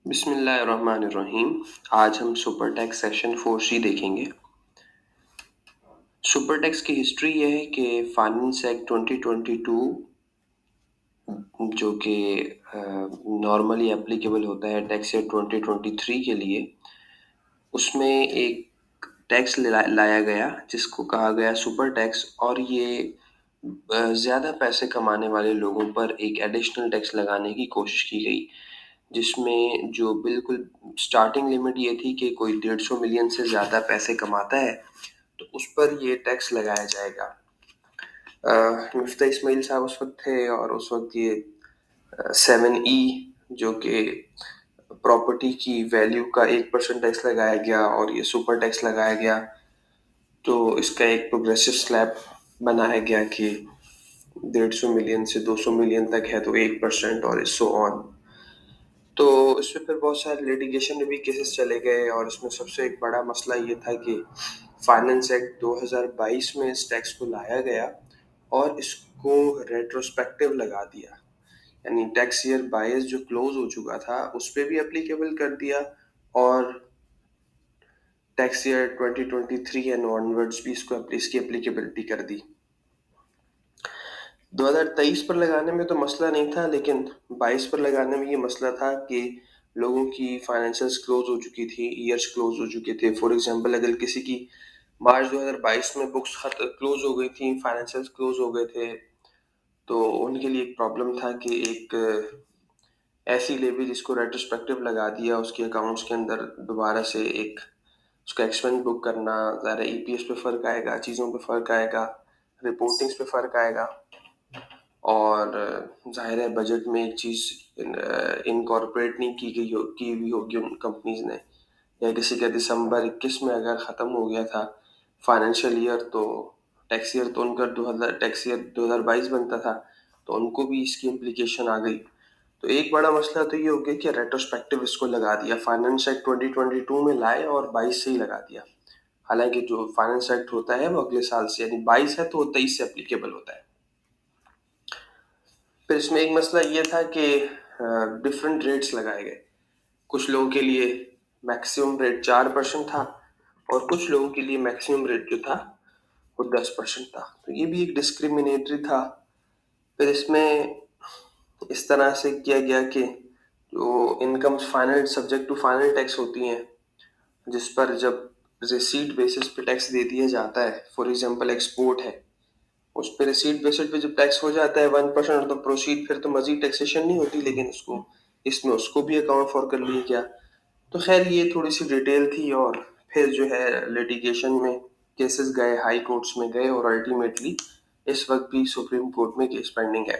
बिस्मिल्लाहिर्रहमानिर्रहीम। आज हम सुपर टैक्स सेक्शन 4C देखेंगे। सुपर टैक्स की हिस्ट्री ये है कि फाइनेंस एक्ट 2022 जो कि नॉर्मली एप्लीकेबल होता है टैक्स ईयर 2023 के लिए, उसमें एक टैक्स लाया गया जिसको कहा गया सुपर टैक्स, और ये ज़्यादा पैसे कमाने वाले लोगों पर एक एडिशनल टैक्स लगाने की कोशिश की गई, जिसमें जो बिल्कुल स्टार्टिंग लिमिट ये थी कि कोई 150 मिलियन से ज़्यादा पैसे कमाता है तो उस पर ये टैक्स लगाया जाएगा। मुफ्ती इस्माइल साहब उस वक्त थे और उस वक्त ये 7E जो कि प्रॉपर्टी की वैल्यू का 1% टैक्स लगाया गया और ये सुपर टैक्स लगाया गया। तो इसका एक प्रोग्रेसिव स्लैब बनाया गया कि 150 मिलियन से 200 मिलियन तक है तो 1% और सो ऑन। तो इसमें फिर बहुत सारे लिटिगेशन में भी केसेस चले गए और इसमें सबसे एक बड़ा मसला ये था कि फाइनेंस एक्ट 2022 में इस टैक्स को लाया गया और इसको रेट्रोस्पेक्टिव लगा दिया, यानी टैक्स ईयर 22 जो क्लोज हो चुका था उस पर भी एप्लीकेबल कर दिया और टैक्स ईयर 2023 एंड ऑनवर्ड्स भी इसकी एप्लीकेबिलिटी कर दी। 2023 पर लगाने में तो मसला नहीं था, लेकिन 22 पर लगाने में ये मसला था कि लोगों की फाइनेंशियल्स क्लोज हो चुकी थी, ईयर्स क्लोज हो चुके थे। फॉर एग्जांपल अगर किसी की मार्च 2022 में बुक्स क्लोज हो गई थी, फाइनेंशियल्स क्लोज हो गए थे, तो उनके लिए एक प्रॉब्लम था कि एक ऐसी लेवी जिसको रेट्रोस्पेक्टिव लगा दिया उसके अकाउंट्स के अंदर दोबारा से एक उसका एक्सपेंस बुक करना, ज़्यादा ईपीएस पे फ़र्क आएगा, चीज़ों पे फ़र्क आएगा, रिपोर्टिंग्स पे फ़र्क आएगा और ज़ाहिर है बजट में एक चीज़ इनकॉर्पोरेट नहीं की हुई होगी उन कंपनीज ने, या किसी का दिसंबर 21 में अगर ख़त्म हो गया था फाइनेंशियल ईयर तो टैक्स ईयर तो उनका 2022 बनता था, तो उनको भी इसकी इम्प्लीकेशन आ गई। तो एक बड़ा मसला तो ये हो गया कि रेट्रोस्पेक्टिव इसको लगा दिया, फाइनेंस एक्ट 2022 में लाए और 22 से ही लगा दिया। हालांकि जो फाइनेंस एक्ट होता है वो अगले साल से, यानी 22 है तो वो 23 से एप्लीकेबल होता है। फिर इसमें एक मसला ये था कि डिफरेंट रेट्स लगाए गए। कुछ लोगों के लिए मैक्सिमम रेट 4% था और कुछ लोगों के लिए मैक्सिमम रेट जो था वो 10% था, तो ये भी एक डिस्क्रिमिनेटरी था। फिर इसमें इस तरह से किया गया कि जो income final subject to final tax होती हैं, जिस पर जब रिसीट बेसिस पे टैक्स दे दिया जाता है, फॉर एग्जांपल एक्सपोर्ट है, उस पर रिसीट बेसिस पे जब टैक्स हो जाता है 1% तो प्रोसीड, फिर तो मजीद टैक्सेशन नहीं होती, लेकिन इसमें उसको भी अकाउंट फॉर कर लिया गया। तो खैर ये थोड़ी सी डिटेल थी और फिर जो है लिटिगेशन में केसेस गए, हाई कोर्ट्स में गए और अल्टीमेटली इस वक्त भी सुप्रीम कोर्ट में केस पेंडिंग है।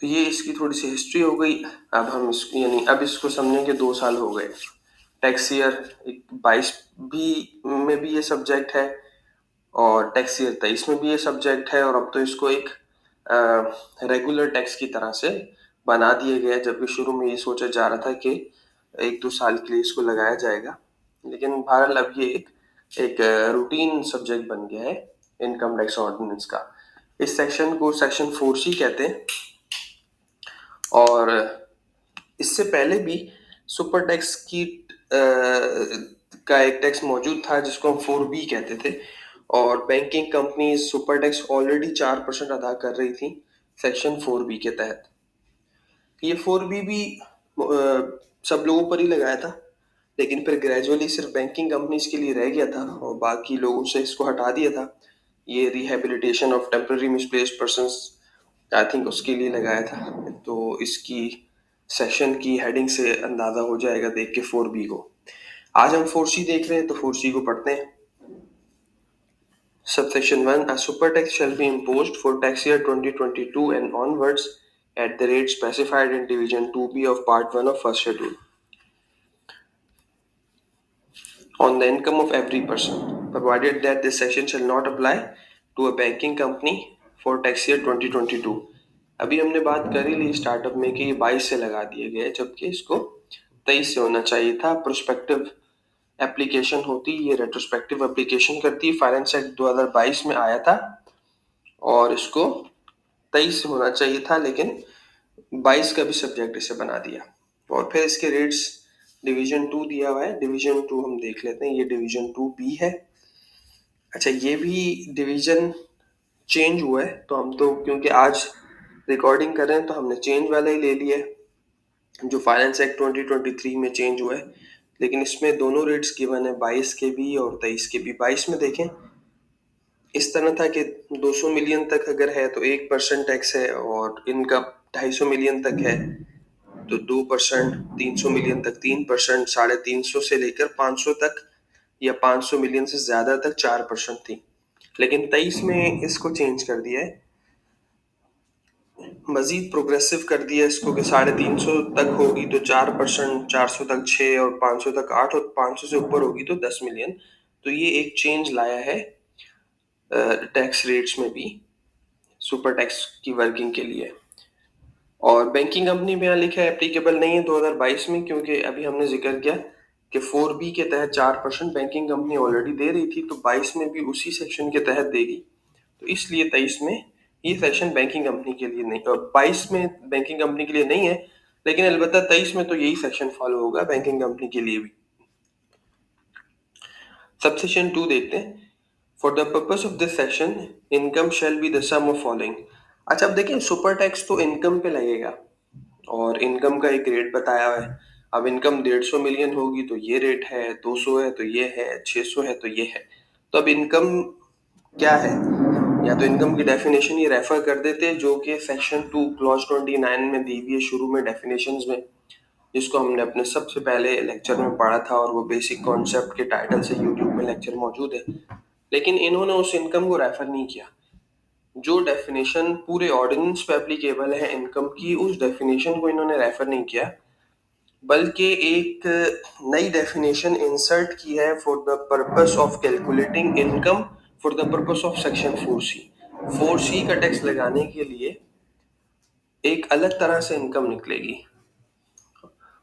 तो ये इसकी थोड़ी सी हिस्ट्री हो गई। अब हम इसको यानी अब इसको समझें कि 2 साल हो गए। टैक्स ईयर 22 भी में भी ये सब्जेक्ट है और टैक्स ईयर 23 में भी ये सब्जेक्ट है, और अब तो इसको एक रेगुलर टैक्स की तरह से बना दिया गया, जबकि शुरू में ये सोचा जा रहा था कि 1-2 साल के लिए इसको लगाया जाएगा, लेकिन बहरहाल अब ये एक रूटीन सब्जेक्ट बन गया है इनकम टैक्स ऑर्डिनेंस का। इस सेक्शन को सेक्शन 4C कहते हैं और इससे पहले भी सुपर टैक्स का एक टैक्स मौजूद था जिसको हम 4B कहते थे, और banking company super tax already 4% अदा कर रही थी सेक्शन 4B के तहत। ये 4B भी सब लोगों पर ही लगाया था, लेकिन फिर ग्रेजुअली सिर्फ बैंकिंग कंपनीज के लिए रह गया था और बाकी लोगों से इसको हटा दिया था। ये rehabilitation of temporary misplaced persons I think उसके लिए लगाया था। तो इसकी सेशन की हेडिंग से अंदाजा हो जाएगा देख के 4B को। आज हम 4C देख रहे हैं तो 4C को पढ़ते हैं। Subsection 1, a super tax shall be imposed for tax year 2022 and onwards at the rate specified in Division 2B of Part 1 of First Schedule on the income of every person, provided that this section shall not apply to a banking company for tax year 2022। अभी हमने बात करी ली startup में कि ये 22 से लगा दिए गए, जबकि इसको 23 से होना चाहिए था। प्रोस्पेक्टिव एप्लीकेशन होती, ये रेट्रोस्पेक्टिव एप्लीकेशन करती। फाइनेंस एक्ट 2022 में आया था और इसको 23 से होना चाहिए था, लेकिन 22 का भी सब्जेक्ट इसे बना दिया। और फिर इसके रेट्स डिवीजन 2 दिया हुआ है। डिवीजन 2 हम देख लेते हैं, ये डिवीजन 2 बी है। अच्छा, ये भी डिवीजन चेंज हुआ है, तो हम तो क्योंकि आज रिकॉर्डिंग कर रहे हैं तो हमने चेंज वाला ही ले लिया है जो फाइनेंस एक्ट 2023 में चेंज हुआ है। लेकिन इसमें दोनों रेट्स गिवन है, 22 के भी और 23 के भी। 22 में देखें इस तरह था कि 200 मिलियन तक अगर है तो 1% टैक्स है, और इनकम 250 मिलियन तक है तो 2%, 300 मिलियन तक 3%, 350 से लेकर 500 तक या 500 मिलियन से ज्यादा तक 4% थी। लेकिन 23 में इसको चेंज कर दिया है, मजीद प्रोग्रेसिव कर दिया इसको कि 350 तक होगी तो 4%, 400 तक 6 और 500 तक 8 और 500 से ऊपर होगी तो 10 मिलियन। तो ये एक चेंज लाया है टैक्स रेट्स में भी, सुपर टैक्स की वर्किंग के लिए। और बैंकिंग कंपनी में यहाँ लिखा है एप्लीकेबल नहीं है 2022 में, क्योंकि अभी हमने जिक्र किया कि 4B के तहत 4% बैंकिंग कंपनी ऑलरेडी दे रही थी, तो 22 में भी उसी सेक्शन के तहत देगी। तो इसलिए 23 में ये सेक्शन बैंकिंग कंपनी के लिए नहीं, और 22 में बैंकिंग कंपनी के लिए नहीं है, लेकिन अलबत्ता 23 में तो यही सेक्शन फॉलो होगा बैंकिंग कंपनी के लिए भी। सबसेक्शन 2 देखते हैं। For the purpose of this section income shall be the sum of following. अच्छा, अब देखिए सुपर टैक्स तो इनकम पे लगेगा और इनकम का एक रेट बताया हुआ है। अब इनकम 150 मिलियन होगी तो ये रेट है, 200 है तो ये है, 600 है तो ये है। तो अब इनकम क्या है, या तो इनकम की डेफिनेशन ये रेफर कर देते हैं जो कि सेक्शन 2 क्लॉज 29 में दी हुई है शुरू में डेफिनेशंस में, जिसको हमने अपने सबसे पहले लेक्चर में पढ़ा था, और वो बेसिक कॉन्सेप्ट के टाइटल से यूट्यूब में लेक्चर मौजूद है। लेकिन इन्होंने उस इनकम को रेफर नहीं किया। जो डेफिनेशन पूरे ऑर्डिनेंस पे एप्लीकेबल है इनकम की, उस डेफिनेशन को इन्होंने रेफर नहीं किया, बल्कि एक नई डेफिनेशन इंसर्ट की है for the purpose of calculating income for the purpose of section 4C। 4C का टैक्स लगाने के लिए एक अलग तरह से इनकम निकलेगी,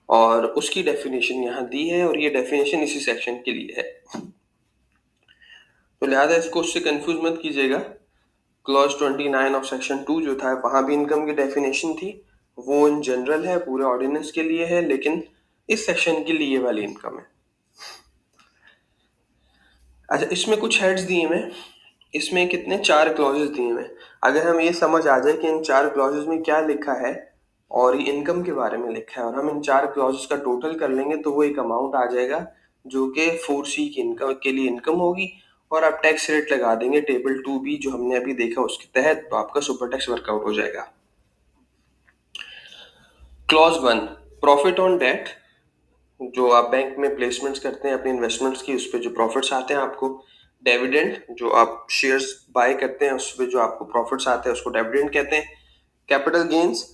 और उसकी डेफिनेशन यहाँ दी है, और ये डेफिनेशन इसी सेक्शन के लिए है। तो लिहाजा इसको उससे कंफ्यूज मत कीजिएगा। क्लॉज 29 ऑफ सेक्शन 2 जो था वहां भी इनकम की डेफिनेशन थी, वो इन जनरल है, पूरे ऑर्डिनेंस के लिए है, लेकिन इस सेक्शन के लिए वाली इनकम है। अच्छा, इसमें कुछ हेड्स दिए हुए, इसमें कितने 4 क्लॉजेस दिए हुए। अगर हम ये समझ आ जाए कि इन 4 क्लॉजेस में क्या लिखा है और ये इनकम के बारे में लिखा है, और हम इन 4 क्लॉजेस का टोटल कर लेंगे तो वो एक अमाउंट आ जाएगा जो कि 4C की इनकम के लिए इनकम होगी, और आप टैक्स रेट लगा देंगे टेबल 2B जो हमने अभी देखा उसके तहत, तो आपका सुपर टैक्स वर्कआउट हो जाएगा। Clause 1, profit on debt. जो आप बैंक में प्लेसमेंट्स करते हैं अपने इन्वेस्टमेंट्स की, उस पर जो प्रॉफिट्स आते हैं आपको। डिविडेंड, जो आप शेयर्स बाय करते हैं उस पर जो आपको प्रॉफिट्स आते हैं उसको डिविडेंड कहते हैं। कैपिटल गेन्स,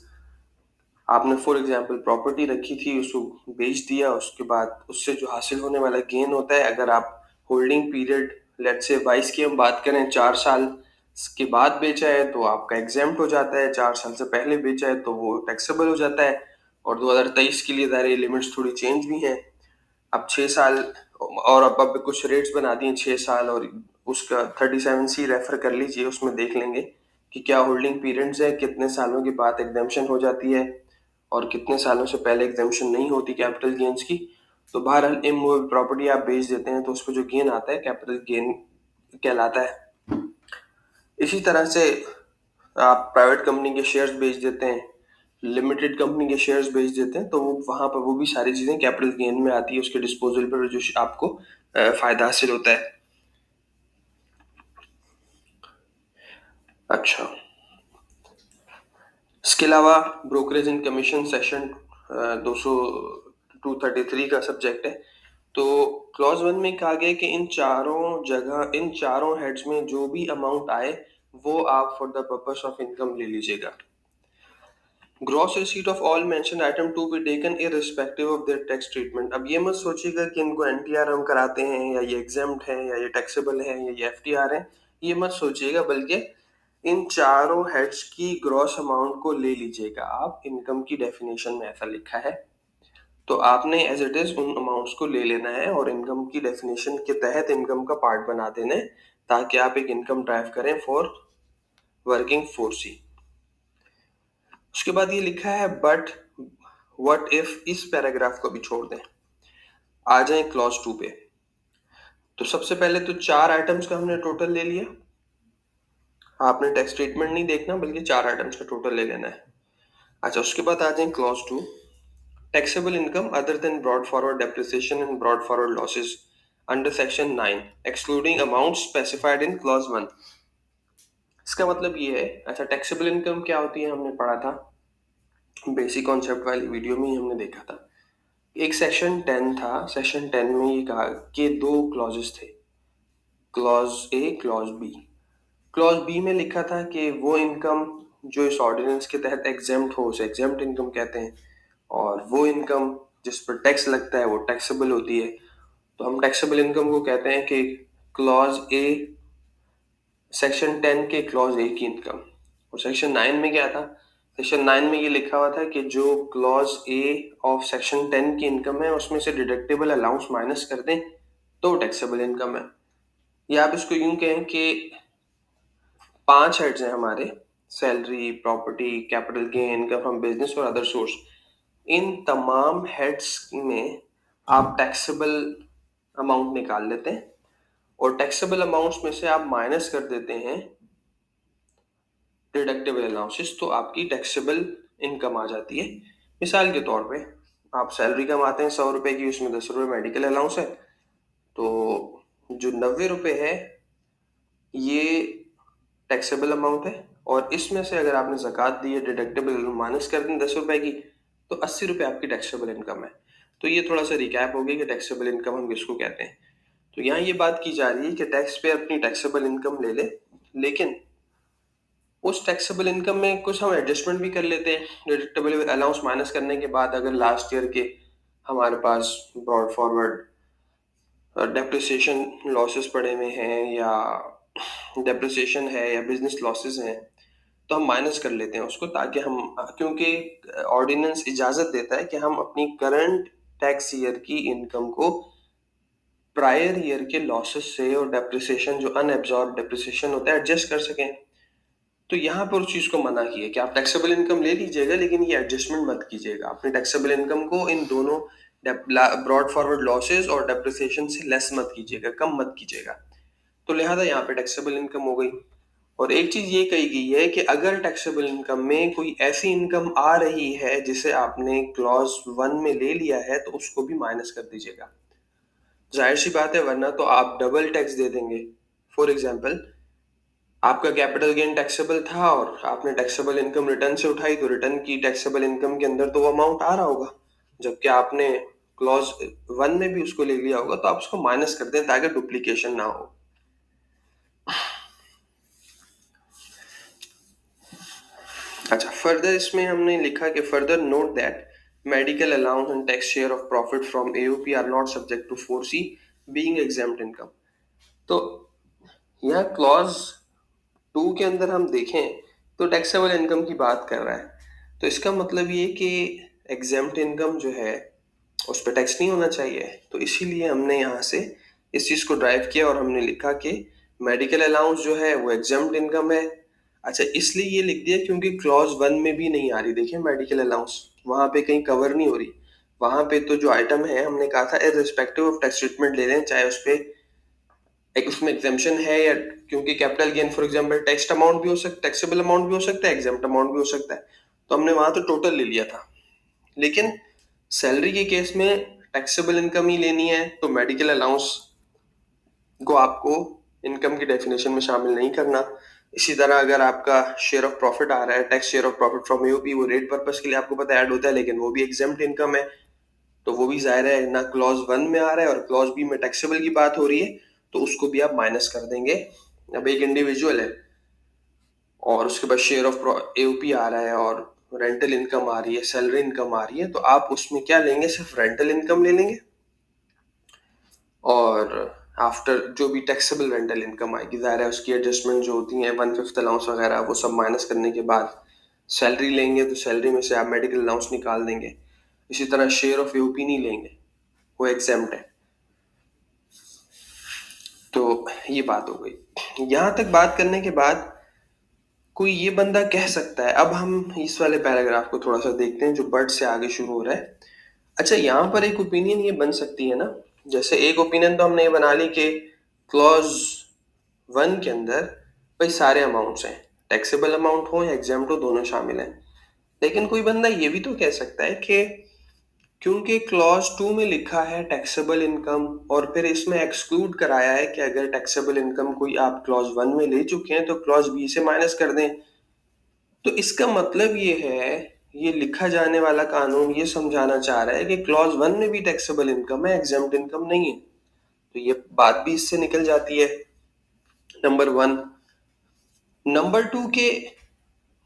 आपने फॉर एग्जांपल प्रॉपर्टी रखी थी, उसको बेच दिया, उसके बाद उससे जो हासिल होने वाला गेन होता है, अगर आप होल्डिंग पीरियड लेट्स से 22 की हम बात करें, 4 साल के बाद बेचा है तो आपका एग्जेम्प्ट हो जाता है, 4 साल से पहले बेचा है तो वो टैक्सेबल हो जाता है। और 2023 के लिए ज़ाहिर लिमिट्स थोड़ी चेंज भी हैं। अब 6 साल, और अब कुछ रेट्स बना दिए 6 साल, और उसका 37C रेफर कर लीजिए, उसमें देख लेंगे कि क्या होल्डिंग पीरियड्स है, कितने सालों के बाद एग्जाम्पशन हो जाती है और कितने सालों से पहले एग्जाम्पशन नहीं होती कैपिटल गेन्स की। तो बहरहाल इमूवेबल प्रॉपर्टी आप बेच देते हैं तो उस पर जो गेन आता है कैपिटल गेन कहलाता है। इसी तरह से आप प्राइवेट कंपनी के शेयर्स बेच देते हैं, लिमिटेड कंपनी के शेयर्स बेच देते हैं, तो वहां पर वो भी सारी चीजें कैपिटल गेन में आती है, उसके डिस्पोजल पर जो आपको फायदा हासिल होता है। अच्छा, इसके अलावा ब्रोकरेज एंड कमीशन सेशन 233 का सब्जेक्ट है। तो क्लॉज 1 में कहा गया कि इन चारों हेड्स में जो भी अमाउंट आए वो आप for the purpose of income ले लीजिएगा। Gross receipt of all mention item to be taken irrespective of their tax treatment. अब ये मत सोचिएगा कि इनको एनटीआर हम कराते हैं, या ये एग्जेम्प्ट है, या ये टैक्सेबल है, या ये एफटीआर है, ये मत सोचिएगा, बल्कि इन चारों हेड्स की ग्रॉस अमाउंट को ले लीजिएगा आप। इनकम की डेफिनेशन में ऐसा लिखा है, तो आपने एज इट इज उन अमाउंट्स को ले लेना है और इनकम की डेफिनेशन के तहत इनकम का पार्ट बना देना है, ताकि आप एक इनकम ड्राइव करें फॉर वर्किंग 4C। उसके बाद ये लिखा है बट व्हाट इफ इस पैराग्राफ को भी छोड़ दें, आ जाए क्लॉज 2 पे। तो सबसे पहले तो 4 आइटम्स का हमने टोटल ले लिया। आपने टैक्स स्टेटमेंट नहीं देखना, बल्कि 4 आइटम्स का टोटल ले लेना है। अच्छा, उसके बाद आ जाए clause 2, taxable income other than brought forward depreciation and brought forward losses under section 9 excluding amount specified in clause 1। इसका मतलब ये है, अच्छा टैक्सेबल इनकम क्या होती है हमने पढ़ा था, बेसिक कॉन्सेप्ट वाली वीडियो में ही हमने देखा था। एक सेक्शन 10 था, सेक्शन 10 में ये कहा कि 2 क्लॉजेस थे, clause A clause B. Clause B में लिखा था कि वो इनकम जो इस ऑर्डिनेंस के तहत एग्जेम्प्ट हो उसे एग्जेम्प्ट इनकम कहते हैं, और वो इनकम जिस पर टैक्स लगता है वो टैक्सेबल होती है। तो हम टैक्सेबल इनकम को कहते हैं कि क्लॉज ए, सेक्शन 10 के क्लॉज ए की इनकम। और सेक्शन 9 में क्या था, सेक्शन 9 में ये लिखा हुआ था कि जो क्लॉज ए ऑफ सेक्शन 10 की इनकम है उसमें से डिडक्टेबल अलाउंस माइनस कर दें तो टैक्सेबल इनकम है। या आप इसको यूं कहें कि 5 हेड्स हैं हमारे, salary, property, capital gain, income from business और अदर सोर्स। इन तमाम हेड्स में आप टैक्सेबल अमाउंट निकाल लेते हैं और टैक्सेबल अमाउंट्स में से आप माइनस कर देते हैं डिडक्टेबल अलाउंसेस, तो आपकी टैक्सेबल इनकम आ जाती है। मिसाल के तौर पे आप सैलरी कमाते हैं 100 रुपए की, उसमें 10 रुपए मेडिकल अलाउंस है, तो जो 90 रुपए है ये टैक्सेबल अमाउंट है। और इसमें से अगर आपने ज़कात दी है, डिडक्टेबल माइनस कर दी 10 रुपए की, तो 80 रुपए आपकी टैक्सेबल इनकम है। तो ये थोड़ा सा रिकैप हो गया कि टैक्सेबल इनकम हम किसको कहते हैं। तो यहाँ ये बात की जा रही है कि टैक्स पे अपनी टैक्सेबल इनकम ले ले, लेकिन उस टैक्सेबल इनकम में कुछ हम एडजस्टमेंट भी कर लेते हैं। डिडक्टेबल अलाउंस माइनस करने के बाद अगर लास्ट ईयर के हमारे पास ब्रॉड फॉरवर्ड डेप्रिसिएशन लॉसेस पड़े हुए हैं, या डेप्रिसिएशन है, या बिजनेस लॉसेस हैं, तो हम माइनस कर लेते हैं उसको, ताकि हम, क्योंकि ऑर्डिनेंस इजाज़त देता है कि हम अपनी करंट टैक्स ईयर की इनकम को प्रायर ईयर के लॉसेस से और डेप्रिसिएशन जो अनएब्जॉर्ब डेप्रिसिएशन होता है एडजस्ट कर सकें। तो यहाँ पर उस चीज़ को मना किया कि आप टैक्सेबल इनकम ले लीजिएगा, लेकिन ये एडजस्टमेंट मत कीजिएगा। अपनी टैक्सेबल इनकम को इन दोनों ब्रॉड फॉरवर्ड लॉसेस और डेप्रिसिएशन से लेस मत कीजिएगा, कम मत कीजिएगा। तो लिहाजा यहाँ पे टैक्सेबल इनकम हो गई। और एक चीज ये कही गई है कि अगर टैक्सेबल इनकम में कोई ऐसी इनकम आ रही है जिसे आपने क्लॉज 1 में ले लिया है, तो उसको भी माइनस कर दीजिएगा। जाहिर सी बात है, वरना तो आप डबल टैक्स दे देंगे। फॉर एग्जाम्पल, आपका कैपिटल गेन टैक्सेबल था और आपने टैक्सेबल इनकम रिटर्न से उठाई, तो रिटर्न की टैक्सेबल इनकम के अंदर तो वो अमाउंट आ रहा होगा, जबकि आपने क्लॉज 1 में भी उसको ले लिया होगा। तो आप उसको माइनस कर दें ताकि डुप्लीकेशन ना हो। अच्छा, फर्दर इसमें हमने लिखा कि further note that medical allowance and tax share of profit from AOP are not subject to 4C being exempt income. तो यहाँ क्लॉज 2 के अंदर हम देखें तो टैक्सेबल इनकम की बात कर रहा है, तो इसका मतलब ये कि एग्जेम्प्ट इनकम जो है उस पर टैक्स नहीं होना चाहिए। तो इसीलिए हमने यहाँ से इस चीज़ को ड्राइव किया और हमने लिखा कि मेडिकल अलाउंस जो है वो एग्जेम्प्ट इनकम है। अच्छा, इसलिए ये लिख दिया क्योंकि क्लॉज 1 में भी नहीं आ रही, देखिए मेडिकल अलाउंस वहां पे कहीं कवर नहीं हो रही। वहां पे तो जो आइटम है हमने कहा था इर्रिस्पेक्टिव ऑफ टैक्स ट्रीटमेंट ले लें, चाहे उस पे एक उसमें एग्जेम्पशन है, या क्योंकि capital gain for example tax amount भी हो सकता है, टैक्सेबल अमाउंट भी हो सकता है, एग्जेम्प्ट अमाउंट भी हो सकता है। तो हमने वहां तो टोटल ले लिया था। लेकिन सैलरी के केस में टैक्सेबल इनकम ही लेनी है, तो मेडिकल अलाउंस को आपको इनकम की डेफिनेशन में शामिल नहीं करना। इसी तरह अगर आपका शेयर ऑफ प्रॉफिट आ रहा है, tax share of profit from UP, वो रेट पर्पस के लिए आपको पता ऐड होता है, लेकिन वो भी एग्जेम्प्ट इनकम है, तो वो भी जाहिर है ना क्लॉज 1 में आ रहा है और क्लॉज बी में टैक्सेबल की बात हो रही है, तो उसको भी आप माइनस कर देंगे। अब एक इंडिविजुअल है और उसके बाद शेयर ऑफ एओपी आ रहा है और रेंटल इनकम आ रही है, सैलरी इनकम आ रही है, तो आप उसमें क्या लेंगे, सिर्फ रेंटल इनकम ले लेंगे, और आफ्टर जो भी टैक्सेबल रेंटल इनकम आएगी, ज़ाहिर है उसकी एडजस्टमेंट जो होती है 1/5 अलाउंस वगैरह, वो सब माइनस करने के बाद सैलरी लेंगे, तो सैलरी में से आप मेडिकल अलाउंस निकाल देंगे। इसी तरह शेयर ऑफ यूपी नहीं लेंगे, वो एग्जेम्प्ट है। तो ये बात हो गई। यहाँ तक बात करने के बाद कोई ये बंदा कह सकता है, अब हम इस वाले पैराग्राफ को थोड़ा सा देखते हैं जो बट से आगे शुरू हो रहा है। अच्छा, यहाँ पर एक ओपिनियन ये बन सकती है ना, जैसे एक ओपिनियन तो हमने ये बना ली कि क्लॉज 1 के अंदर भाई सारे अमाउंट्स हैं, टैक्सेबल अमाउंट हो या एग्जाम्प्ट हो दोनों शामिल हैं। लेकिन कोई बंदा ये भी तो कह सकता है कि क्योंकि क्लॉज 2 में लिखा है टैक्सेबल इनकम और फिर इसमें एक्सक्लूड कराया है कि अगर टैक्सेबल इनकम कोई आप क्लॉज 1 में ले चुके हैं तो क्लॉज बी से माइनस कर दें, तो इसका मतलब ये है, ये लिखा जाने वाला कानून ये समझाना चाह रहा है कि क्लॉज 1 में भी टैक्सेबल इनकम है, एग्जेम्प्ट इनकम नहीं है। तो ये बात भी इससे निकल जाती है, नंबर 1। नंबर 2 के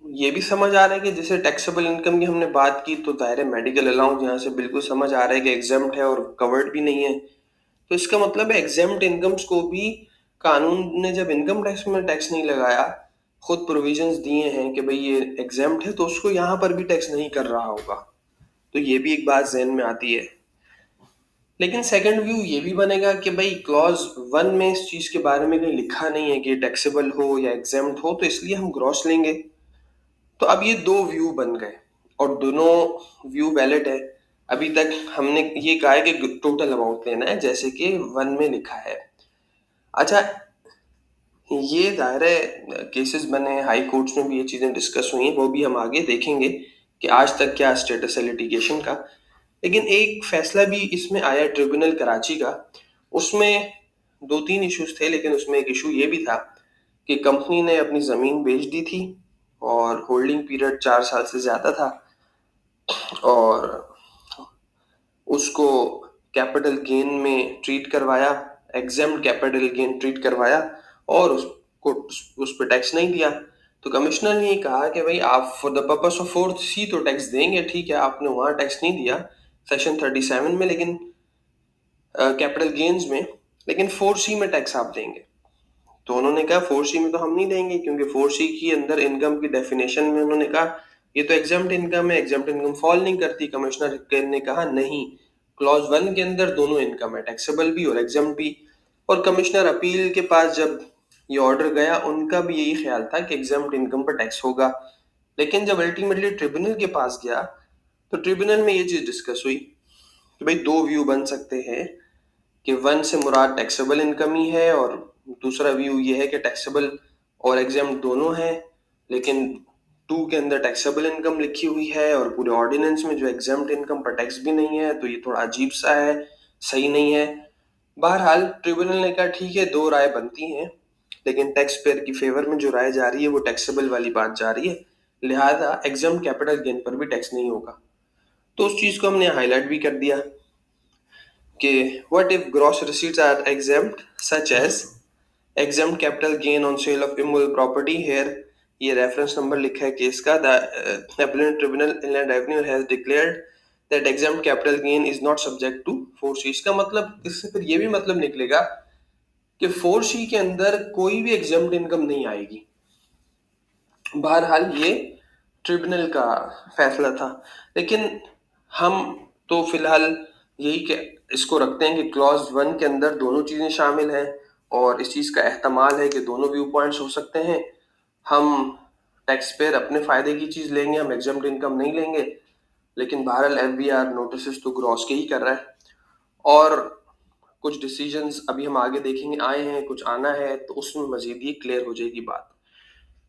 ये भी समझ आ रहा है कि जैसे टैक्सेबल इनकम की हमने बात की तो दायरे मेडिकल अलाउंस यहाँ से बिल्कुल समझ आ रहा है कि एग्जेम्प्ट है और कवर्ड भी नहीं है। तो इसका मतलब है एग्जेम्प्ट इनकम्स को भी कानून ने जब इनकम टैक्स में टैक्स नहीं लगाया, खुद प्रोविजंस दिए हैं कि भाई ये एग्जेम्प्ट है तो उसको यहाँ पर भी टैक्स नहीं कर रहा होगा। तो ये भी एक बात जहन में आती है। लेकिन सेकंड व्यू ये भी बनेगा कि भाई क्लॉज 1 में इस चीज के बारे में कहीं लिखा नहीं है कि टैक्सेबल हो या एग्जेम्प्ट हो, तो इसलिए हम ग्रॉस लेंगे। तो अब ये दो व्यू बन गए और दोनों व्यू वैलिड है। अभी तक हमने ये कहा है कि टोटल अमाउंट लेना है जैसे कि 1 में लिखा है। अच्छा, ये दायरे केसेस बने, हाई कोर्ट्स में भी ये चीजें डिस्कस हुई हैं, वो भी हम आगे देखेंगे कि आज तक क्या स्टेटस है लिटिगेशन का। लेकिन एक फैसला भी इसमें आया ट्रिब्यूनल कराची का, उसमें 2-3 इश्यूज थे, लेकिन उसमें एक इशू ये भी था कि कंपनी ने अपनी जमीन बेच दी थी और होल्डिंग पीरियड 4 साल से ज्यादा था और उसको कैपिटल गेन में ट्रीट करवाया, एग्जेम्प्ट कैपिटल गेन ट्रीट करवाया और उसको उस पर टैक्स नहीं दिया। तो कमिश्नर ने ये कहा कि भाई आप for the purpose of 4C तो टैक्स देंगे, ठीक है, आपने वहां टैक्स नहीं दिया सेक्शन 37 में, लेकिन कैपिटल गेन्स में, लेकिन 4C में टैक्स आप देंगे। तो उन्होंने कहा 4C में तो हम नहीं देंगे, क्योंकि 4C की अंदर इनकम की डेफिनेशन में उन्होंने कहा ये तो एग्जेम्प्ट इनकम है, एग्जेम्प्ट इनकम फॉल नहीं करती। कमिश्नर ने कहा नहीं, क्लॉज 1 के अंदर दोनों इनकम है, टैक्सेबल भी और एग्जेम्प्ट भी। और कमिश्नर अपील के पास जब ये ऑर्डर गया, उनका भी यही ख्याल था कि एग्जेम्प्ट इनकम पर टैक्स होगा। लेकिन जब अल्टीमेटली ट्रिब्यूनल के पास गया तो ट्रिब्यूनल में ये चीज डिस्कस हुई कि भाई दो व्यू बन सकते हैं कि 1 से मुराद टैक्सेबल इनकम ही है और दूसरा व्यू ये है कि टैक्सेबल और एग्जेम्प्ट दोनों है, लेकिन 2 के अंदर टैक्सेबल इनकम लिखी हुई है और पूरे ऑर्डिनेंस में जो एग्जेम्प्ट इनकम पर टैक्स भी नहीं है, तो ये थोड़ा अजीब सा है, सही नहीं है। बहरहाल ट्रिब्यूनल ने कहा ठीक है, दो राय बनती हैं, लेकिन टैक्स पेयर की फेवर में जो राय जा रही है वो टैक्सेबल वाली बात जा रही है, लिहाजा एग्जेम्प्ट कैपिटल गेन पर भी टैक्स नहीं होगा। तो उस चीज को हमने हाईलाइट भी कर दिया कि what if gross receipts are exempt such as exempt capital gain on sale of immovable property। here ये रेफरेंस नंबर लिखा है केस का, the appellate tribunal inland revenue has declared that exempt capital gain is not subject to 4C। इसका मतलब, इससे फिर ये भी मतलब निकलेगा कि 4C के अंदर कोई भी exempt इनकम नहीं आएगी। बहरहाल ये ट्रिब्यूनल का फैसला था, लेकिन हम तो फिलहाल यही के इसको रखते हैं कि क्लॉज 1 के अंदर दोनों चीजें शामिल हैं और इस चीज का एहतमाल है कि दोनों व्यू पॉइंट्स हो सकते हैं। हम टैक्स पेयर अपने फायदे की चीज लेंगे, हम एग्जम्प्ट इनकम नहीं लेंगे, लेकिन बहरहाल एफबीआर नोटिस तो ग्रॉस के ही कर रहा है। और कुछ डिसीजंस अभी हम आगे देखेंगे आए हैं, कुछ आना है, तो उसमें मजीद ही क्लियर हो जाएगी बात।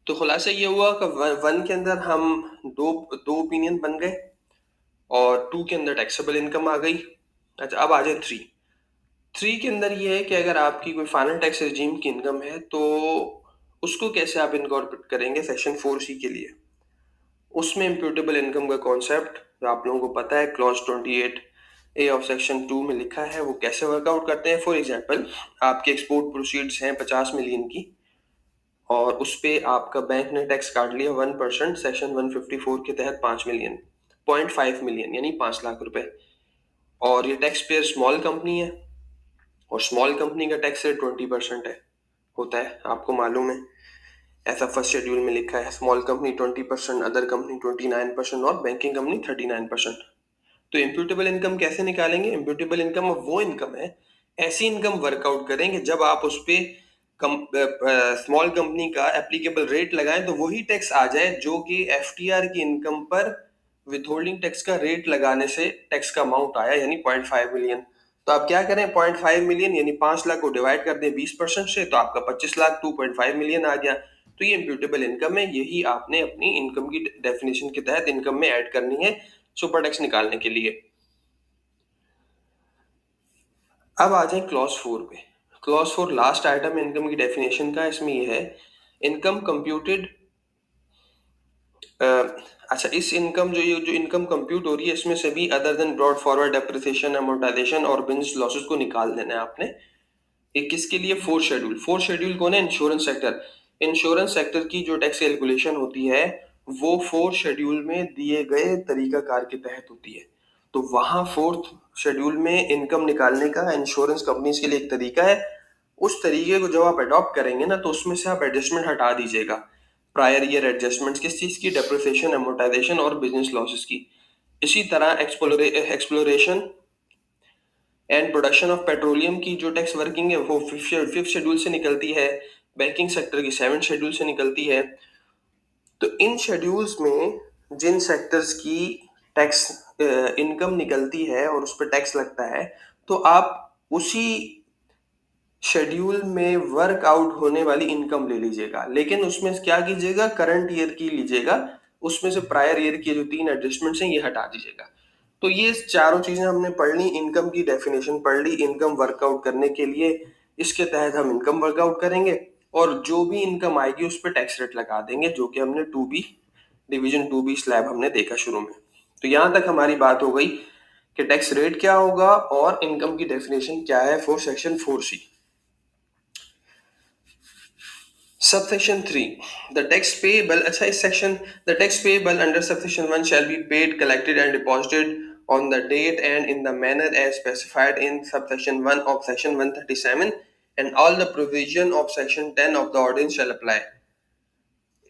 तो खुलासा ये हुआ कि 1 के अंदर हम दो दो ओपिनियन बन गए और 2 के अंदर टैक्सेबल इनकम आ गई। अच्छा, अब आ जाए 3 के अंदर ये है कि अगर आपकी कोई फाइनल टैक्स रिजीम की इनकम है तो उसको कैसे आप इनकॉर्पोरेट करेंगे सेक्शन 4C के लिए। उसमें इम्प्यूटेबल इनकम का कॉन्सेप्ट जो आप लोगों को पता है, क्लॉज 28A ऑफ सेक्शन 2 में लिखा है, वो कैसे वर्कआउट करते हैं। फॉर एग्जाम्पल, आपके एक्सपोर्ट प्रोसीड्स हैं 50 मिलियन की और उस पे आपका बैंक ने टैक्स काट लिया 1% सेक्शन 154 के तहत 5 मिलियन, 0.5 मिलियन यानी 5 लाख रुपए। और ये टैक्स पेयर स्मॉल कंपनी है और स्मॉल कंपनी का टैक्स रेट 20% है, होता है, आपको मालूम है, ऐसा फर्स्ट शेड्यूल में लिखा है। स्मॉल कंपनी 20%, अदर कंपनी 29% और बैंकिंग कंपनी 39%। तो इम्प्यूटेबल इनकम कैसे निकालेंगे। इम्प्यूटेबल इनकम वो इनकम है, ऐसी इनकम वर्कआउट करेंगे जब आप उस पे स्मॉल कंपनी का एप्लीकेबल रेट लगाएं तो वही टैक्स आ जाए जो कि एफटीआर की इनकम पर विथहोल्डिंग टैक्स का रेट लगाने से टैक्स का अमाउंट आया, यानी 0.5 मिलियन। तो आप क्या करें, 0.5 मिलियन यानी 5 लाख को डिवाइड कर दें 20% से, तो आपका 25 लाख 2.5 मिलियन आ गया। तो ये इम्प्यूटेबल इनकम है, यही आपने अपनी इनकम की डेफिनेशन के तहत इनकम में ऐड करनी है सुपर टैक्स निकालने के लिए। अब आ जाए क्लॉज 4 पे। क्लॉज 4 लास्ट आइटम इनकम की डेफिनेशन का, इसमें ये है इनकम कंप्यूटेड। अच्छा, इस इनकम जो इनकम कंप्यूट हो रही है इसमें से भी other than brought forward depreciation, amortisation और बिजनेस लॉसेस को निकाल देना है आपने। ये किसके लिए? फोर्थ शेड्यूल कौन है? Insurance sector. इंश्योरेंस सेक्टर की जो टैक्स कैलकुलेशन होती है वो फोर्थ शेड्यूल में दिए गए तरीकाकार के तहत होती है। तो वहां फोर्थ शेड्यूल में इनकम निकालने का इंश्योरेंस कंपनीज के लिए एक तरीका है। उस तरीके को जब आप अडॉप्ट करेंगे ना, तो उसमें से आप एडजस्टमेंट हटा दीजिएगा। प्रायर ईयर एडजस्टमेंट्स किस चीज की? डेप्रिसिएशन, अमोर्टाइजेशन और बिजनेस लॉसेस की। इसी तरह exploration and production of petroleum की जो टैक्स वर्किंग है वो फिफ्थ शेड्यूल से निकलती है। बैंकिंग सेक्टर की 7th शेड्यूल से निकलती है। तो इन शेड्यूल्स में जिन सेक्टर्स की टैक्स इनकम निकलती है और उस पर टैक्स लगता है, तो आप उसी शेड्यूल में वर्कआउट होने वाली इनकम ले लीजिएगा, लेकिन उसमें क्या कीजिएगा? करंट ईयर की लीजिएगा। उसमें से प्रायर ईयर की जो 3 एडजस्टमेंट्स हैं ये हटा दीजिएगा। तो ये चारों चीजें हमने पढ़ ली, इनकम की डेफिनेशन पढ़ ली। इनकम वर्कआउट करने के लिए इसके तहत हम इनकम वर्कआउट करेंगे और जो भी इनकम आएगी उस पर टैक्स रेट लगा देंगे, जो कि हमने 2B डिवीजन 2B स्लैब हमने देखा शुरू में। तो यहां तक हमारी बात हो गई कि टैक्स रेट क्या होगा और इनकम की डेफिनेशन क्या है for section 4C। Subsection 3. The tax payable, अच्छा इस section, the tax payable under subsection 1 shall be paid, collected and deposited on the date and in the manner as specified in subsection 1 of section 137 and all the provision of section 10 of the ordinance shall apply.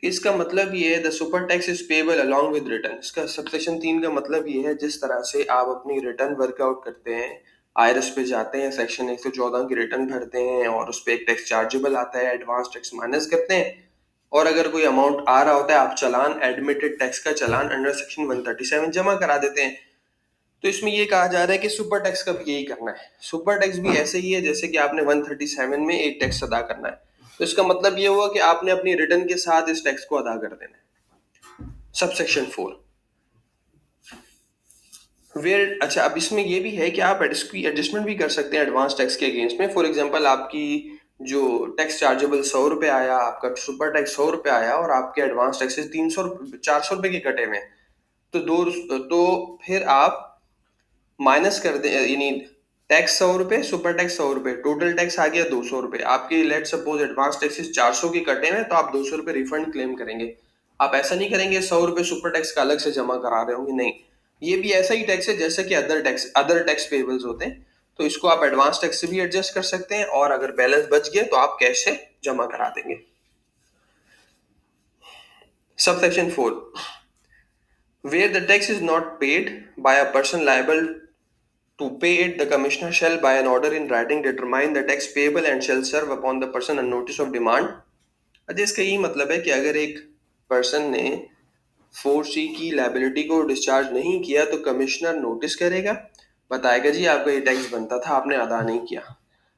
इसका मतलब ये है the super tax is payable along with return. इसका subsection 3 का मतलब ये है जिस तरह से आप अपनी रिटर्न वर्कआउट करते हैं, आईआरएस पे जाते हैं, सेक्शन 114 की रिटर्न भरते हैं और उस पर एक टैक्स चार्जेबल आता है, एडवांस टैक्स माइनस करते हैं और अगर कोई अमाउंट आ रहा होता है आप चालान, एडमिटेड टैक्स का चालान अंडर सेक्शन 137 जमा करा देते हैं। तो इसमें ये कहा जा रहा है कि सुपर टैक्स का भी यही करना है। सुपर टैक्स भी ऐसे ही है जैसे कि आपने 137 में एक टैक्स अदा करना है। तो इसका मतलब ये हुआ कि आपने अपनी रिटर्न के साथ इस टैक्स को अदा कर देना है। सबसेक्शन 4 वेयर, अच्छा अब इसमें ये भी है कि आप इसकी एडजस्टमेंट भी कर सकते हैं एडवांस टैक्स के अगेंस्ट में। फॉर एग्जांपल आपकी जो टैक्स चार्जेबल 100 रुपए आया, आपका सुपर टैक्स 100 रुपए आया और आपके एडवांस टैक्सेस 400 रुपए के कटे हुए, तो फिर आप माइनस कर दे, यानी टैक्स 100 रुपए, सुपर टैक्स 100 रुपए, टोटल टैक्स आ गया 200 रुपए। आपके लेट सपोज एडवांस टैक्सेस 400 के कटे हैं तो आप 200 रुपए रिफंड क्लेम करेंगे। आप ऐसा नहीं करेंगे 100 रुपए सुपर टैक्स का अलग से जमा करा रहे होंगे, नहीं। ये भी ऐसा ही टैक्स है जैसे कि अदर टैक्स पेबल्स होते हैं। तो इसको आप एडवांस टैक्स से भी एडजस्ट कर सकते हैं और अगर बैलेंस बच गया तो आप कैश से जमा करा देंगे। Subsection 4 where the tax is not paid by a person liable to pay it, the commissioner shall by an order in writing determine the tax payable and shall serve upon the person a notice of demand। अच्छा, इसका यही मतलब है कि अगर एक person ने 4C की लाइबिलिटी को डिस्चार्ज नहीं किया तो कमिश्नर नोटिस करेगा, बताएगा जी आपका ये टैक्स बनता था, आपने अदा नहीं किया।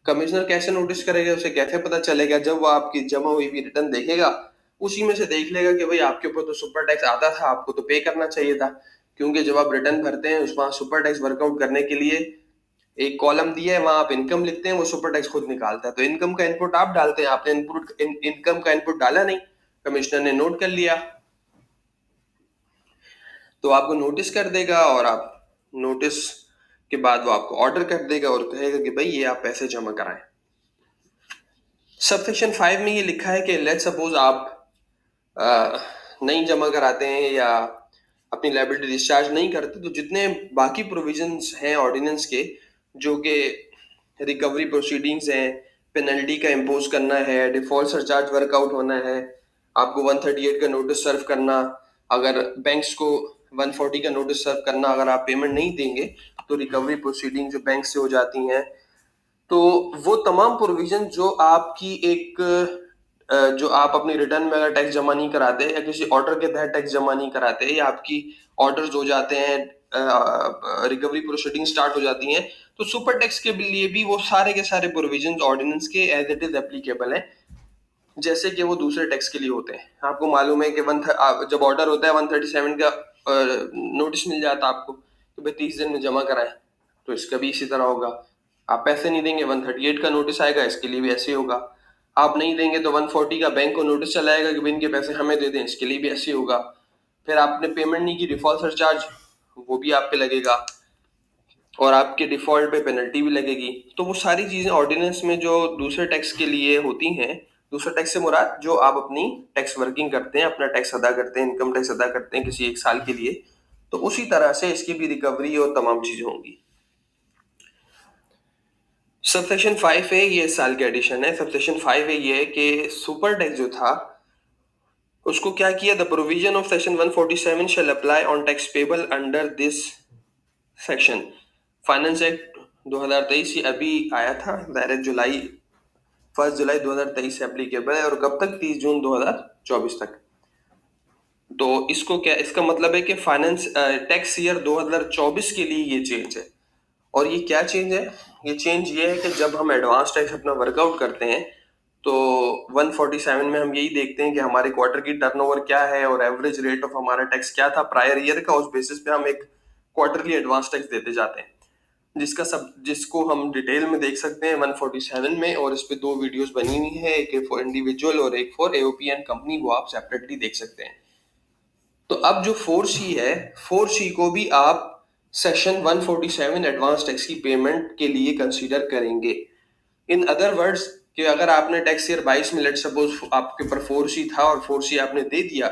कमिश्नर कैसे नोटिस करेगा? उसे कैसे पता चलेगा? जब वो आपकी जमा हुई भी रिटर्न देखेगा, उसी में से देख लेगा कि भाई आपके ऊपर तो सुपर टैक्स आता था, आपको तो पे करना चाहिए था। क्योंकि जब आप रिटर्न भरते हैं उस वहां सुपर टैक्स वर्कआउट करने के लिए एक कॉलम दिया है, वहां आप इनकम लिखते हैं, वो सुपर टैक्स खुद निकालता है। तो इनकम का इनपुट आप डालते हैं, आपने इनकम का इनपुट डाला नहीं, कमिश्नर ने नोट कर लिया तो आपको नोटिस कर देगा और आप नोटिस के बाद वो आपको ऑर्डर कर देगा और कहेगा कि भाई ये आप पैसे जमा कराएं। सबसेक्शन 5 में ये लिखा है कि लेट सपोज आप नहीं जमा कराते हैं या अपनी लायबिलिटी डिस्चार्ज नहीं करते, तो जितने बाकी प्रोविजंस हैं ऑर्डिनेंस के, जो कि रिकवरी प्रोसीडिंग्स हैं, पेनल्टी का इम्पोज करना है, डिफॉल्ट सरचार्ज वर्कआउट होना है, आपको 138 का नोटिस सर्व करना, अगर बैंक्स को 140 का नोटिस सर्व करना, अगर आप पेमेंट नहीं देंगे तो रिकवरी प्रोसीडिंग जो बैंक से हो जाती हैं। तो वो तमाम प्रोविजन जो आपकी जो आप अपनी रिटर्न में अगर टैक्स जमा नहीं कराते या किसी ऑर्डर के तहत टैक्स जमा नहीं कराते या आपकी ऑर्डर्स हो जाते हैं, रिकवरी प्रोसीडिंग स्टार्ट हो जाती हैं, तो सुपर टैक्स के लिए भी वो सारे के सारे प्रोविजन ऑर्डिनेंस के एज इट इज एप्लीकेबल हैं, जैसे कि वो दूसरे टैक्स के लिए होते हैं। आपको मालूम है कि जब ऑर्डर होता है 137 का नोटिस मिल जाता है आपको कि भाई 30 दिन में जमा कराएं, तो इसका भी इसी तरह होगा। आप पैसे नहीं देंगे, 138 का नोटिस आएगा, इसके लिए भी ऐसे ही होगा। आप नहीं देंगे तो 140 का बैंक को नोटिस चलाएगा कि भाई इनके पैसे हमें दे दें, इसके लिए भी ऐसे ही होगा। फिर आपने पेमेंट नहीं की, डिफॉल्ट सरचार्ज वो भी आप पे लगेगा और आपके डिफॉल्ट पे पेनल्टी भी लगेगी। तो वो सारी चीजें ऑर्डिनेंस में जो दूसरे टैक्स के लिए होती हैं, दूसरे टैक्स से मुराद जो आप अपनी टैक्स वर्किंग करते हैं, अपना टैक्स अदा करते हैं, इनकम टैक्स अदा करते हैं किसी एक साल के लिए, तो उसी तरह से इसकी भी रिकवरी और तमाम चीजें होंगी। सबसेक्शन 5 है, ये इस साल के एडिशन है। सबसेक्शन 5 है ये कि सुपर टैक्स जो था उसको क्या किया, the provision of section 147 shall apply on tax payable under this section. Finance act 2023 ये अभी आया था, डायरेक्ट 1 जुलाई 2023 से एप्लीकेबल है और कब तक, 30 जून 2024 तक। तो इसको क्या, इसका मतलब है कि फाइनेंस टैक्स ईयर 2024 के लिए ये चेंज है। और ये क्या चेंज है, ये चेंज ये है कि जब हम एडवांस टैक्स अपना वर्कआउट करते हैं तो 147 में हम यही देखते हैं कि हमारे क्वार्टर की टर्नओवर क्या है और एवरेज रेट ऑफ हमारा टैक्स क्या था प्रायर ईयर का, उस बेसिस पे हम एक क्वार्टरली एडवांस टैक्स देते जाते हैं, जिसको हम डिटेल में देख सकते हैं 147 में। और इस पे 2 वीडियोस बनी हुई है, एक फॉर इंडिविजुअल और एक फॉर एओपी एंड कंपनी, वो आप सेपरेटली देख सकते हैं। तो अब जो 4C है, 4C को भी आप सेक्शन 147 एडवांस टैक्स की पेमेंट के लिए कंसीडर करेंगे। इन अदर वर्ड्स कि अगर आपने टैक्स ईयर 22 में लेट सपोज आपके ऊपर 4C था और 4C आपने दे दिया,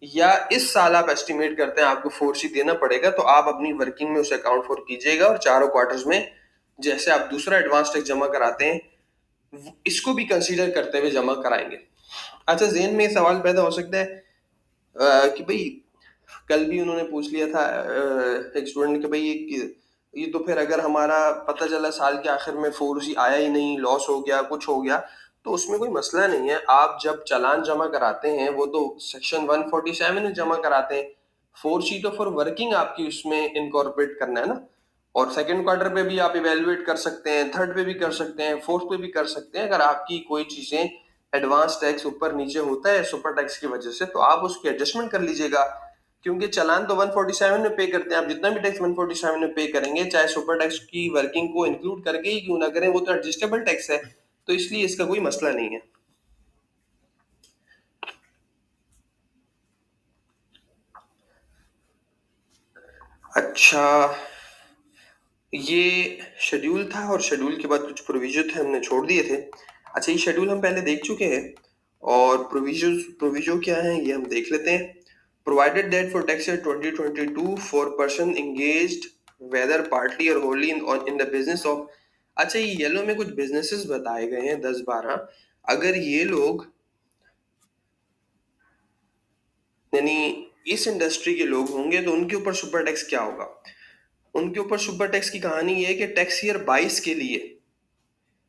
या इस साल आप एस्टिमेट करते हैं आपको 4C देना पड़ेगा, तो आप अपनी वर्किंग में उसे अकाउंट फॉर कीजिएगा और चारों क्वार्टर्स में जैसे आप दूसरा एडवांस टैक्स जमा कराते हैं इसको भी कंसीडर करते हुए जमा कराएंगे। अच्छा, जेन में सवाल पैदा हो सकता है कि भाई कल भी उन्होंने पूछ लिया था एक स्टूडेंट ने कि भाई ये तो फिर अगर हमारा पता चला साल के आखिर में 4C आया ही नहीं, लॉस हो गया, कुछ हो गया, तो उसमें कोई मसला नहीं है। आप जब चालान जमा कराते हैं वो तो सेक्शन 147 में जमा कराते हैं, 4C तो फॉर वर्किंग आपकी उसमें इनकॉर्पोरेट करना है ना। और सेकंड क्वार्टर पे भी आप इवेलुएट कर सकते हैं, थर्ड पे भी कर सकते हैं, फोर्थ पे भी कर सकते हैं। अगर आपकी कोई चीजें एडवांस टैक्स ऊपर नीचे होता है सुपर टैक्स की वजह से, तो आप उसकी एडजस्टमेंट कर लीजिएगा, क्योंकि चालान तो 147 में पे करते हैं। आप जितना भी टैक्स 147 में पे करेंगे, चाहे सुपर टैक्स की वर्किंग को इंक्लूड करके ही क्यों ना करें, वो तो एडजस्टेबल टैक्स है, तो इसलिए इसका कोई मसला नहीं है। अच्छा, ये शेड्यूल था और शेड्यूल के बाद कुछ प्रोविजन थे हमने छोड़ दिए थे। अच्छा, ये शेड्यूल हम पहले देख चुके हैं और प्रोविजो क्या है ये हम देख लेते हैं। Provided that for tax year 2022 for person engaged whether partly और wholly in the business of. अच्छा, ये येलो में कुछ बिजनेसेस बताए गए हैं 10-12। अगर ये लोग यानी इस इंडस्ट्री के लोग होंगे तो उनके ऊपर सुपर टैक्स क्या होगा। उनके ऊपर सुपर टैक्स की कहानी ये है कि टैक्स ईयर 22 के लिए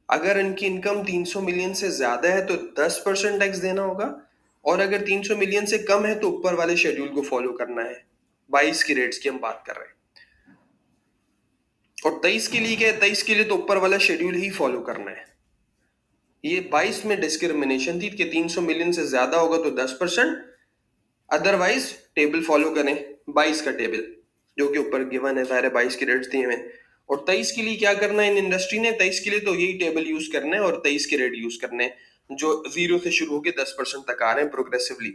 अगर इनकी इनकम 300 मिलियन से ज्यादा है तो 10% टैक्स देना होगा, और अगर 300 मिलियन से कम है तो ऊपर वाले शेड्यूल को फॉलो करना है। 22 की रेट्स की हम बात कर रहे हैं। और 23 के लिए क्या है, 23 के लिए तो ऊपर वाला शेड्यूल ही फॉलो करना है। ये 22 में डिस्क्रिमिनेशन थी कि 300 मिलियन से ज्यादा होगा तो 10%, अदरवाइज टेबल फॉलो करें 22 का टेबल जो कि ऊपर गिवन है, सारे 22 की रेट्स दिए हुए हैं। और 23 के लिए क्या करना है इन इंडस्ट्री ने, 23 के लिए तो यही टेबल यूज करना है और 23 के रेट यूज करने हैं जो 0 से शुरू होकर 10% तक आ रहे हैं प्रोग्रेसिवली।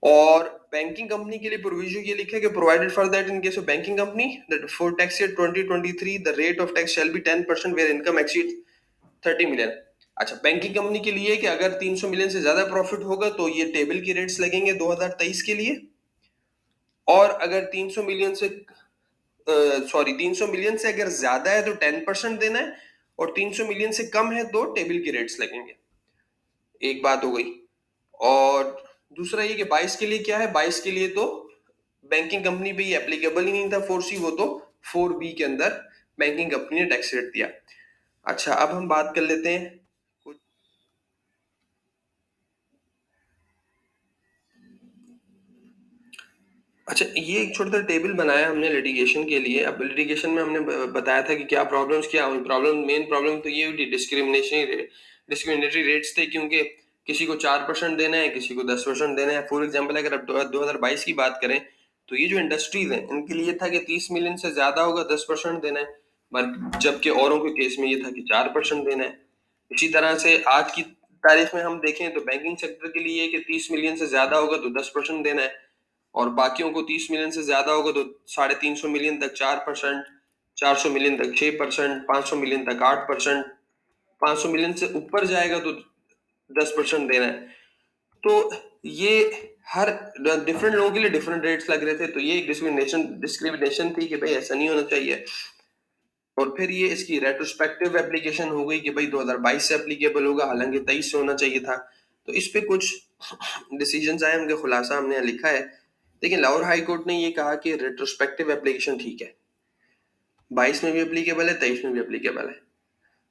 और बैंकिंग कंपनी के लिए प्रोविजन ये लिखा है कि provided for that in case of banking company that for tax year 2023 the rate of tax shall be 10% where income exceed 30 million. अच्छा, बैंकिंग कंपनी के लिए कि अगर 300 मिलियन से ज्यादा प्रॉफिट होगा तो ये टेबल की रेट्स लगेंगे 2023 के लिए, और अगर 300 मिलियन से 300 मिलियन से अगर ज्यादा है तो 10% देना है, और 300 मिलियन से कम है तो टेबल की रेट्स लगेंगे। एक बात हो गई। और दूसरा ये कि 22 के लिए क्या है, 22 के लिए तो बैंकिंग कंपनी पे ये एप्लीकेबल ही नहीं था 4C, वो तो 4B के अंदर बैंकिंग कंपनी ने टैक्स रेट दिया। अच्छा, अब हम बात कर लेते हैं कुछ। अच्छा, ये एक छोटा सा टेबल बनाया हमने लिटिगेशन के लिए। अब लिटिगेशन में हमने बताया था कि क्या प्रॉब्लम्स क्या हुई। मेन प्रॉब्लम तो ये हुई थी, डिस्क्रिमिनेटरी रेट्स थे, क्योंकि किसी को 4% देना है, किसी को 10% देना है। फॉर एग्जाम्पल, अगर अब 2022 की बात करें तो ये जो इंडस्ट्रीज हैं इनके लिए था कि 30 मिलियन से ज्यादा होगा 10% देना है, जबकि औरों के केस में ये था कि 4% देना है। इसी तरह से आज की तारीख में हम देखें तो बैंकिंग सेक्टर के लिए कि 30 मिलियन से ज्यादा होगा तो 10% देना है, और बाकियों को 30 मिलियन से ज्यादा होगा तो 350 मिलियन तक 4%, 400 मिलियन तक 6%, 500 मिलियन तक 8%, 500 मिलियन से ऊपर जाएगा तो 10% देना है। तो ये हर डिफरेंट लोगों के लिए डिफरेंट रेट्स लग रहे थे, तो ये एक डिस्क्रिमिनेशन थी कि भाई ऐसा नहीं होना चाहिए। और फिर ये इसकी रेट्रोस्पेक्टिव एप्लीकेशन हो गई कि भाई 2022 से एप्लीकेबल होगा, हालांकि 23 से होना चाहिए था। तो इस पे कुछ डिसीजंस आए, उनका खुलासा हमने यहाँ लिखा है। लेकिन लाहौर हाई कोर्ट ने ये कहा कि रेट्रोस्पेक्टिव एप्लीकेशन ठीक है, 22 में भी एप्लीकेबल है, 23 में भी एप्लीकेबल है।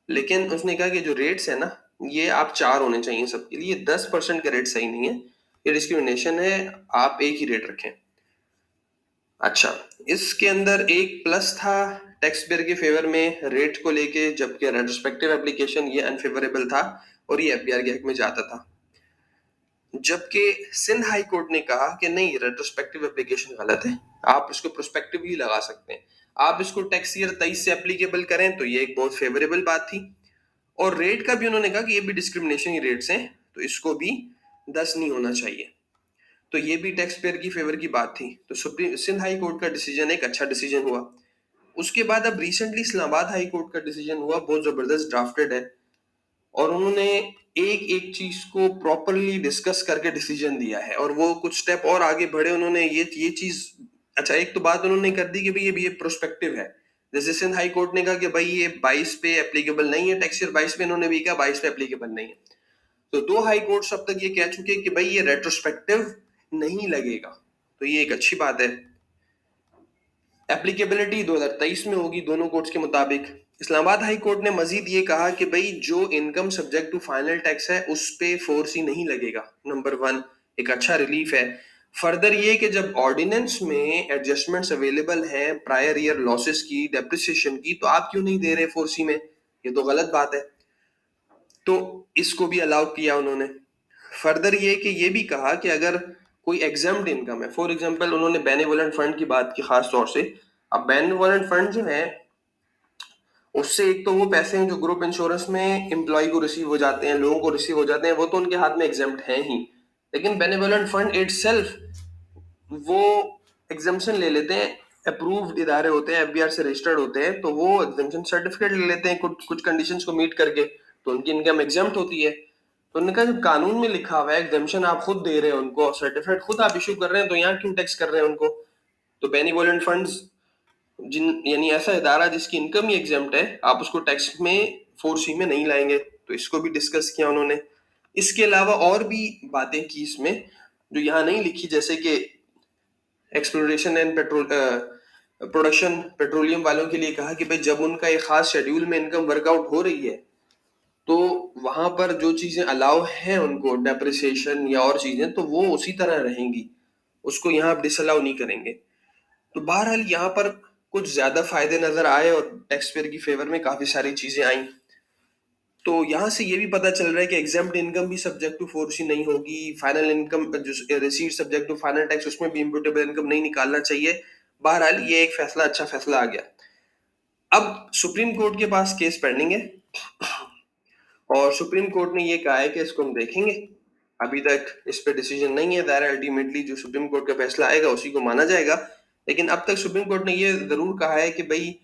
लेकिन उसने कहा कि जो रेट्स है ना, ये आप 4 होने चाहिए सबके लिए, 10% का रेट सही नहीं है, ये डिस्क्रिमिनेशन है, आप एक ही रेट रखें। अच्छा, इसके अंदर एक प्लस था टैक्स पेयर के फेवर में रेट को लेके, जबकि रेट्रोस्पेक्टिव एप्लीकेशन ये अनफेवरेबल था और ये एफबीआर के हक में जाता था। जबकि सिंध हाई कोर्ट ने कहा कि नहीं, रेट्रोस्पेक्टिव एप्लीकेशन गलत है, आप इसको प्रोस्पेक्टिवली लगा सकते हैं। आप इसको टैक्स ईयर 23 से एप्लीकेबल करें तो ये एक बहुत फेवरेबल बात थी। और रेट का भी उन्होंने कहा कि ये भी डिस्क्रिमिनेशन ही रेट्स हैं, तो इसको भी 10 नहीं होना चाहिए। तो ये भी टैक्स पेयर की फेवर की बात थी। तो सुप्रीम सिंध हाई कोर्ट का डिसीजन एक अच्छा डिसीजन हुआ। उसके बाद अब रिसेंटली इस्लामाबाद हाई कोर्ट का डिसीजन हुआ, बहुत जबरदस्त ड्राफ्टेड है, और उन्होंने एक एक चीज को प्रॉपरली डिस्कस करके डिसीजन दिया है, और वो कुछ स्टेप और आगे बढ़े। उन्होंने ये चीज, अच्छा, एक तो बात उन्होंने कर दी कि भाई ये भी एक प्रोस्पेक्टिव है। जैसे सिंध हाई कोर्ट ने कहा कि भाई ये 22 पे एप्लीकेबल नहीं है, टैक्स ईयर 22 पे, इन्होंने भी कहा 22 पे एप्लीकेबल नहीं है। तो दो हाई कोर्ट्स अब तक ये कह चुके हैं कि भाई ये रेट्रोस्पेक्टिव नहीं लगेगा, तो ये एक अच्छी बात है। एप्लीकेबिलिटी 2023 में होगी दोनों कोर्ट्स के मुताबिक। इस्लामाबाद हाई कोर्ट ने मजीद ये कहा कि भाई जो income subject to final tax है उस पे 4C नहीं लगेगा, नंबर 1, एक अच्छा रिलीफ है। फर्दर ये कि जब ऑर्डिनेंस में एडजस्टमेंट्स अवेलेबल हैं प्रायर ईयर लॉसेस की, डेप्रिसिएशन की, तो आप क्यों नहीं दे रहे 4C में? ये तो गलत बात है। तो इसको भी अलाउ किया उन्होंने। फर्दर ये कि ये भी कहा कि अगर कोई एग्जाम्ड इनकम है, फॉर एग्जांपल उन्होंने बेनेवोलेंट फंड की बात की खास तौर से। अब बेनेवोलेंट फंड जो है उससे एक तो वो पैसे हैं जो ग्रुप इंश्योरेंस में एम्प्लॉय को रिसीव हो जाते हैं, लोगों को रिसीव हो जाते हैं, वो तो उनके हाथ में एग्जाम्प्ट है ही। लेकिन बेनेवोलेंट फंड इटसेल्फ वो एग्जाम्पशन ले लेते हैं, अप्रूव्ड इदारे होते हैं, एफबीआर से रजिस्टर्ड होते हैं, तो वो एग्जाम्पशन सर्टिफिकेट ले लेते हैं कुछ कुछ कंडीशंस को मीट करके, तो उनकी इनकम एग्जाम्प्ट होती है। तो उन्होंने कहा जब कानून में लिखा हुआ है एग्जाम्पशन आप खुद दे रहे हैं उनको, सर्टिफिकेट खुद आप इशू कर रहे हैं, तो यहाँ क्यों टैक्स कर रहे हैं उनको? तो बेनिवोलेंट फंड्स जिन, यानी ऐसा इदारा जिसकी इनकम ही एग्जाम्प्ट है, आप उसको टैक्स में 4C में नहीं लाएंगे, तो इसको भी डिस्कस किया उन्होंने। इसके अलावा और भी बातें की इसमें जो यहाँ नहीं लिखी, जैसे कि exploration and petrol production, petroleum वालों के लिए कहा कि भाई जब उनका एक खास शेड्यूल में इनकम वर्कआउट हो रही है तो वहां पर जो चीजें अलाउ हैं उनको, डेप्रिसिएशन या और चीजें, तो वो उसी तरह रहेंगी, उसको यहाँ आप डिसअलाउ नहीं करेंगे। तो बहरहाल यहाँ पर कुछ ज्यादा फायदे नजर आए और टैक्स पेयर की फेवर में काफी सारी चीजें आई। तो यहाँ से ये भी पता चल रहा है कि एग्जाम्प्ट इनकम भी सब्जेक्ट टू 4C नहीं होगी, फाइनल इनकम जो receive subject to final tax उसमें भी इम्प्यूटेबल इनकम नहीं निकालना चाहिए। बहरहाल ये एक फैसला, अच्छा फैसला आ गया। अब सुप्रीम कोर्ट के पास केस पेंडिंग है, और सुप्रीम कोर्ट ने ये कहा है कि इसको हम देखेंगे, अभी तक इस पे डिसीजन नहीं है, दायरा अल्टीमेटली जो सुप्रीम कोर्ट का फैसला आएगा उसी को माना जाएगा। लेकिन अब तक सुप्रीम कोर्ट ने ये जरूर कहा है कि भाई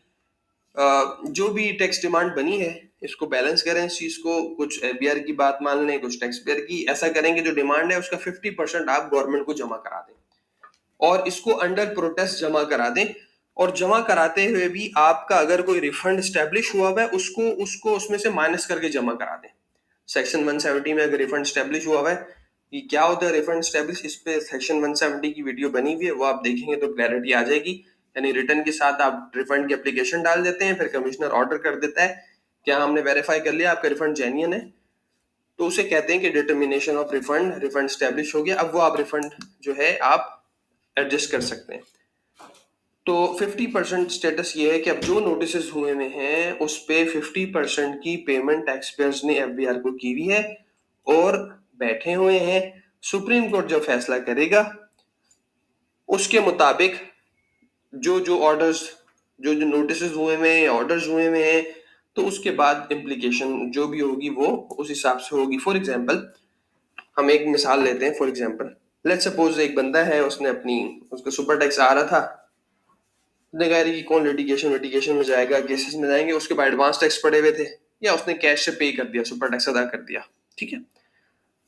जो भी टैक्स डिमांड बनी है इसको बैलेंस करें, इस चीज को, कुछ एफबीआर की बात मान लें, कुछ टैक्स पेयर की, ऐसा करेंगे जो डिमांड है उसका 50% आप गवर्नमेंट को जमा करा दें, और इसको अंडर प्रोटेस्ट जमा करा दें। और जमा कराते हुए भी आपका अगर कोई रिफंड स्टैब्लिश हुआ हुआ है उसको उसको उसमें से माइनस करके जमा करा दें। सेक्शन 170 में अगर रिफंड स्टैब्लिश हुआ हुआ है, कि क्या होता है रिफंड स्टैब्लिश, इस पे सेक्शन 170 की वीडियो बनी हुई है, वो आप देखेंगे तो क्लैरिटी आ जाएगी। यानी रिटर्न के साथ आप रिफंड की एप्लीकेशन डाल देते हैं, फिर कमिश्नर ऑर्डर कर देता है क्या हमने वेरीफाई कर लिया आपका रिफंड जेन्युइन है, तो उसे कहते हैं कि determination of refund, refund establish हो गया। अब वो आप रिफंड जो है आप एडजस्ट कर सकते हैं। तो 50% स्टेटस ये है कि अब जो नोटिस हुए में हैं उस पे 50% की पेमेंट टैक्स पेयर्स ने एफबीआर को की हुई है और बैठे हुए हैं। सुप्रीम कोर्ट जब फैसला करेगा उसके मुताबिक जो जो ऑर्डर्स, जो जो नोटिस हुए में, ऑर्डर्स हुए में हैं, तो उसके बाद इम्प्लीकेशन जो भी होगी वो उस हिसाब से होगी। फॉर एग्जाम्पल हम एक मिसाल लेते हैं। फॉर एग्जाम्पल लेट्स सपोज एक बंदा है, उसने अपनी, उसका सुपर टैक्स आ रहा था, उसने कहा कि कौन लिटिगेशन विटिगेशन में जाएगा, केसेस में जाएंगे, उसके बाद एडवांस टैक्स पड़े हुए थे या उसने कैश से पे कर दिया, सुपर टैक्स अदा कर दिया, ठीक है।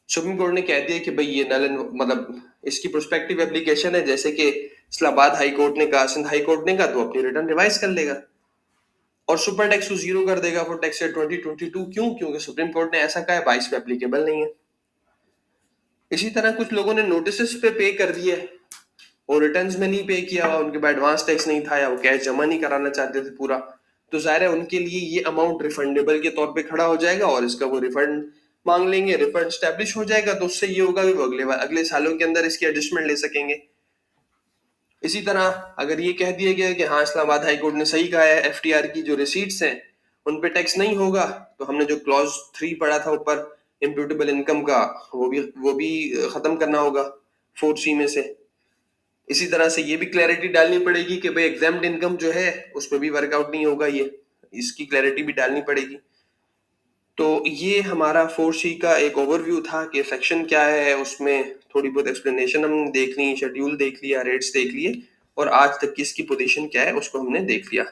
सुप्रीम कोर्ट ने कह दिया कि भाई ये नल, मतलब इसकी प्रोस्पेक्टिव एप्लीकेशन है, जैसे कि इस्लामाबाद हाई कोर्ट ने कहा, सिंध हाई कोर्ट ने कहा, तो अपनी रिटर्न रिवाइज कर लेगा और सुपर टैक्स को जीरो कर देगा फॉर टैक्स ईयर 2022। क्यों? क्योंकि सुप्रीम कोर्ट ने ऐसा कहा है, 22 पे एप्लीकेबल नहीं है। इसी तरह कुछ लोगों ने नोटिस पे कर दिए और रिटर्न्स में नहीं पे किया हुआ, उनके पास एडवांस टैक्स नहीं था या वो कैश जमा नहीं कराना चाहते थे पूरा, तो जाहिर है उनके लिए ये अमाउंट रिफंडेबल के तौर पे खड़ा हो जाएगा और इसका वो रिफंड मांग लेंगे, रिफंड स्टैब्लिश हो जाएगा। तो उससे ये होगा कि वो अगले सालों के अंदर इसकी एडजस्टमेंट ले सकेंगे। इसी तरह अगर ये कह दिया गया कि हाँ इस्लामाबाद हाई कोर्ट ने सही कहा है, एफटीआर की जो रिसीट्स हैं उन पे टैक्स नहीं होगा, तो हमने जो क्लॉज 3 पढ़ा था ऊपर इम्प्यूटेबल इनकम का, वो भी खत्म करना होगा 4C में से। इसी तरह से ये भी क्लैरिटी डालनी पड़ेगी कि भाई एग्जाम्प्ट इनकम जो है उसमें भी वर्कआउट नहीं होगा, ये इसकी क्लैरिटी भी डालनी पड़ेगी। तो ये हमारा 4C का एक ओवरव्यू था कि सेक्शन क्या है, उसमें थोड़ी बहुत एक्सप्लेनेशन हमने देख ली, शेड्यूल देख लिया, रेट्स देख लिए और आज तक की इसकी पोजीशन क्या है उसको हमने देख लिया।